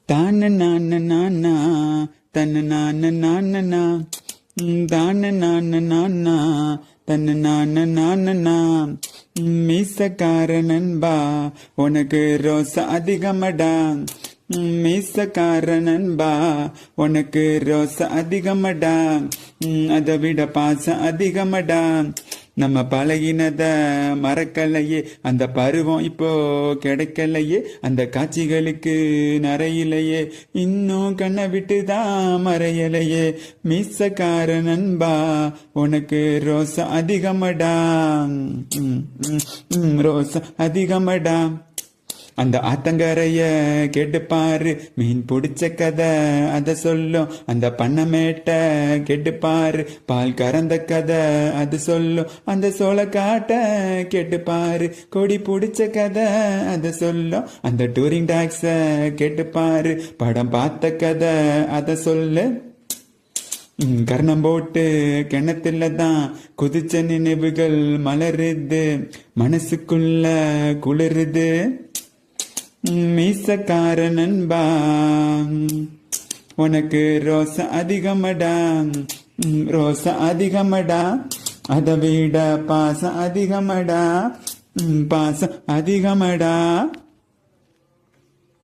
தான நான நானா தன்ன நான நானா தான நான நானா தன்ன நான நானா மீசக்கார நண்பா உனக்கு ரோச அதிகமடா மீசக்கார நண்பா உனக்கு ரோச அதிகமடா அதை விட பாசம் அதிகமடா நம்ம பழகினத மறக்கலையே அந்த பருவம் இப்போ கிடைக்கலையே அந்த காட்சிகளுக்கு நிறையிலையே இன்னும் கண்ணை விட்டுதான் மறையலையே மீசக்கார நண்பா உனக்கு ரோச அதிகமடா ரோச அதிகமடா அந்த ஆத்தங்கரைய கேட்டுப்பாரு மீன் பிடிச்ச கதை அத சொல்லும் அந்த பண்ணமேட்ட கேட்டுப்பாரு பால் கறந்த கதை அது சொல்லும் அந்த சோள காட்ட கேட்டுப்பாரு கொடி பிடிச்ச கதை அத சொல்லும் அந்த டூரிங் டாக்ஸ கேட்டுப்பாரு படம் பார்த்த கதை அத சொல்லு கர்ணம் போட்டு கிணத்துல தான் குதிச்ச நினைவுகள் மலருது மனசுக்குள்ள குளிருது மீசக்கார நண்பா உனக்கு ரோச அதிகமடா ரோச அதிகமடா அதை விட பாசம் அதிகமடா பாசம் அதிகமடா